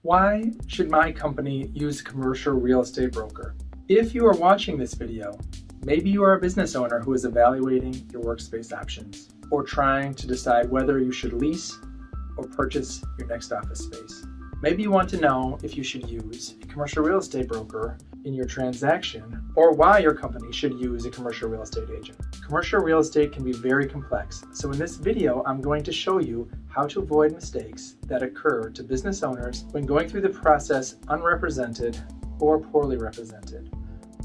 Why should my company use a commercial real estate broker? If you are watching this video, maybe you are a business owner who is evaluating your workspace options or trying to decide whether you should lease or purchase your next office space. Maybe you want to know if you should use a commercial real estate broker in your transaction or why your company should use a commercial real estate agent. Commercial real estate can be very complex, so in this video I'm going to show you how to avoid mistakes that occur to business owners when going through the process unrepresented or poorly represented.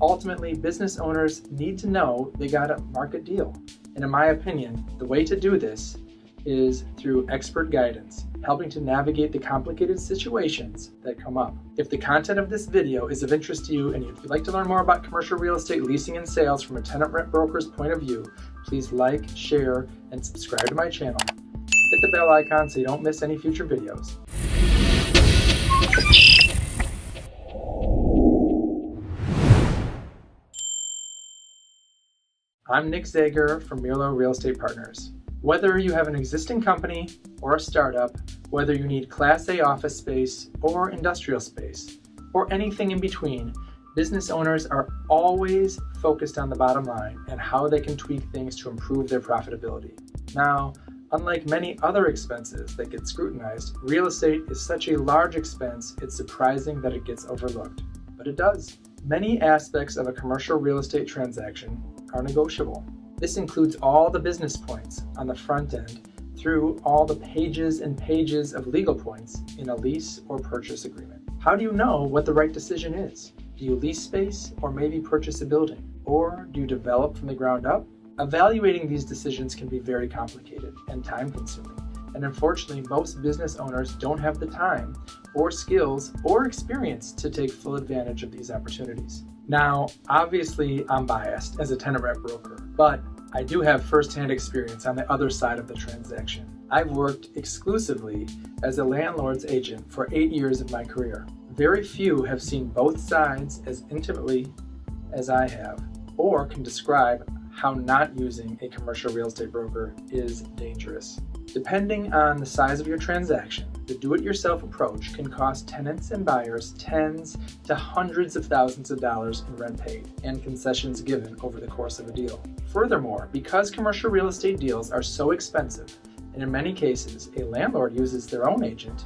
Ultimately, business owners need to know they got a market deal, and in my opinion, the way to do this is through expert guidance, helping to navigate the complicated situations that come up. If the content of this video is of interest to you and if you'd like to learn more about commercial real estate leasing and sales from a tenant rent broker's point of view, please like, share, and subscribe to my channel. Hit the bell icon so you don't miss any future videos. I'm Nick Zager from Mirlo Real Estate Partners. Whether you have an existing company or a startup, whether you need Class A office space or industrial space, or anything in between, business owners are always focused on the bottom line and how they can tweak things to improve their profitability. Now, unlike many other expenses that get scrutinized, real estate is such a large expense, it's surprising that it gets overlooked. But it does. Many aspects of a commercial real estate transaction are negotiable. This includes all the business points on the front end through all the pages and pages of legal points in a lease or purchase agreement. How do you know what the right decision is? Do you lease space or maybe purchase a building? Or do you develop from the ground up? Evaluating these decisions can be very complicated and time-consuming. And unfortunately, most business owners don't have the time or skills or experience to take full advantage of these opportunities. Now, obviously, I'm biased as a tenant rep broker, but I do have firsthand experience on the other side of the transaction. I've worked exclusively as a landlord's agent for 8 years of my career. Very few have seen both sides as intimately as I have, or can describe how not using a commercial real estate broker is dangerous. Depending on the size of your transaction, the do-it-yourself approach can cost tenants and buyers tens to hundreds of thousands of dollars in rent paid and concessions given over the course of a deal. Furthermore, because commercial real estate deals are so expensive, and in many cases a landlord uses their own agent,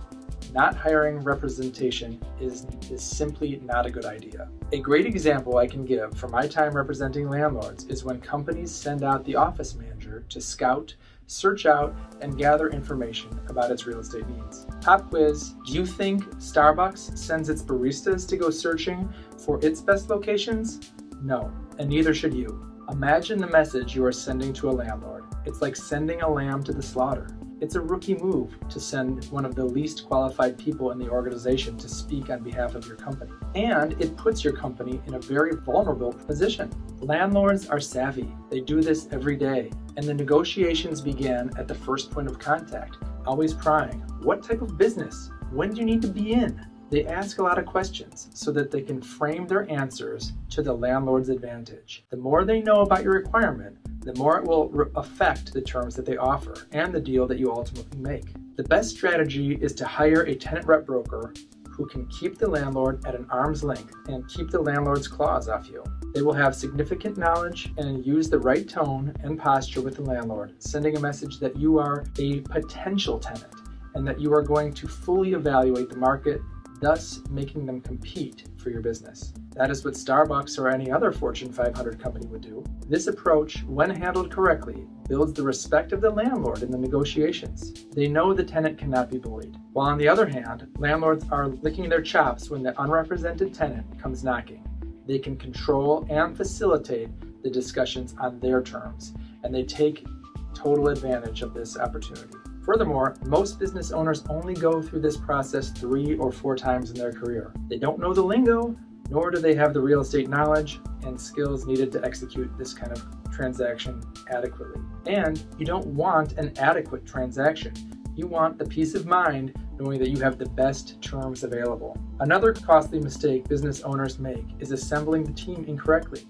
not hiring representation is simply not a good idea. A great example I can give from my time representing landlords is when companies send out the office manager to scout, search out, and gather information about its real estate needs. Pop quiz, do you think Starbucks sends its baristas to go searching for its best locations? No, and neither should you. Imagine the message you are sending to a landlord. It's like sending a lamb to the slaughter. It's a rookie move to send one of the least qualified people in the organization to speak on behalf of your company. And it puts your company in a very vulnerable position. Landlords are savvy. They do this every day. And the negotiations began at the first point of contact, always prying. What type of business? When do you need to be in? They ask a lot of questions so that they can frame their answers to the landlord's advantage. The more they know about your requirement, the more it will affect the terms that they offer and the deal that you ultimately make. The best strategy is to hire a tenant rep broker who can keep the landlord at an arm's length and keep the landlord's claws off you. They will have significant knowledge and use the right tone and posture with the landlord, sending a message that you are a potential tenant and that you are going to fully evaluate the market, thus making them compete for your business. That is what Starbucks or any other Fortune 500 company would do. This approach, when handled correctly, builds the respect of the landlord in the negotiations. They know the tenant cannot be bullied. While on the other hand, landlords are licking their chops when the unrepresented tenant comes knocking. They can control and facilitate the discussions on their terms, and they take total advantage of this opportunity. Furthermore, most business owners only go through this process 3 or 4 times in their career. They don't know the lingo, nor do they have the real estate knowledge and skills needed to execute this kind of transaction adequately. And you don't want an adequate transaction. You want the peace of mind knowing that you have the best terms available. Another costly mistake business owners make is assembling the team incorrectly.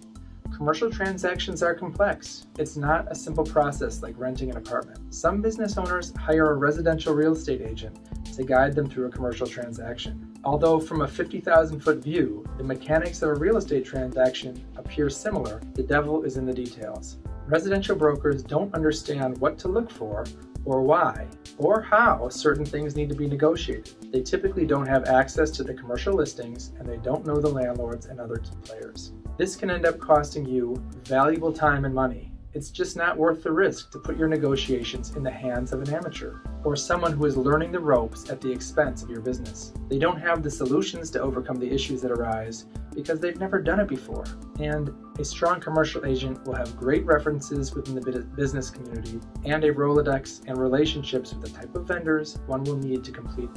Commercial transactions are complex. It's not a simple process like renting an apartment. Some business owners hire a residential real estate agent to guide them through a commercial transaction. Although from a 50,000-foot view, the mechanics of a real estate transaction appear similar, the devil is in the details. Residential brokers don't understand what to look for or why, or how certain things need to be negotiated. They typically don't have access to the commercial listings, and they don't know the landlords and other key players. This can end up costing you valuable time and money. It's just not worth the risk to put your negotiations in the hands of an amateur or someone who is learning the ropes at the expense of your business. They don't have the solutions to overcome the issues that arise because they've never done it before. And a strong commercial agent will have great references within the business community and a Rolodex and relationships with the type of vendors one will need to complete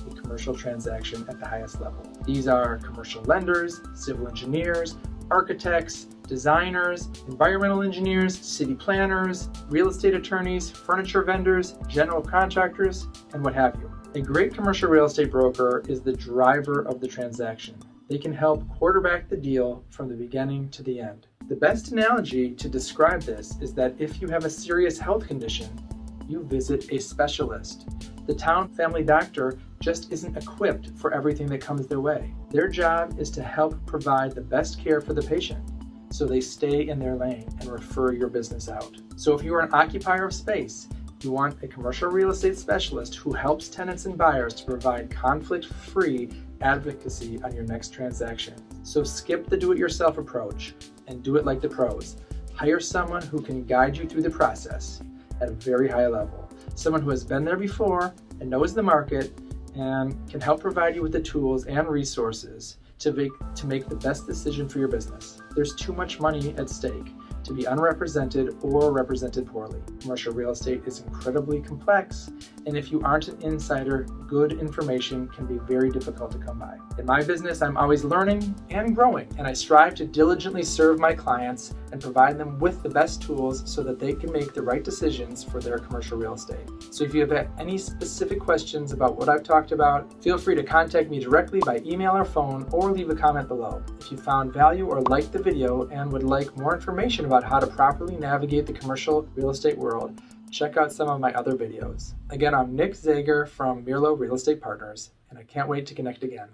a commercial transaction at the highest level. These are commercial lenders, civil engineers, architects, designers, environmental engineers, city planners, real estate attorneys, furniture vendors, general contractors, and what have you. A great commercial real estate broker is the driver of the transaction. They can help quarterback the deal from the beginning to the end. The best analogy to describe this is that if you have a serious health condition, you visit a specialist. The town family doctor just isn't equipped for everything that comes their way. Their job is to help provide the best care for the patient, so they stay in their lane and refer your business out. So if you are an occupier of space, you want a commercial real estate specialist who helps tenants and buyers to provide conflict-free advocacy on your next transaction. So skip the do-it-yourself approach and do it like the pros. Hire someone who can guide you through the process at a very high level. Someone who has been there before and knows the market and can help provide you with the tools and resources to make the best decision for your business. There's too much money at stake to be unrepresented or represented poorly. Commercial real estate is incredibly complex, and if you aren't an insider, good information can be very difficult to come by. In my business, I'm always learning and growing, and I strive to diligently serve my clients and provide them with the best tools so that they can make the right decisions for their commercial real estate. So if you have any specific questions about what I've talked about, feel free to contact me directly by email or phone, or leave a comment below. If you found value or liked the video and would like more information about how to properly navigate the commercial real estate world, check out some of my other videos. Again, I'm Nick Zager from Mirlo Real Estate Partners, and I can't wait to connect again.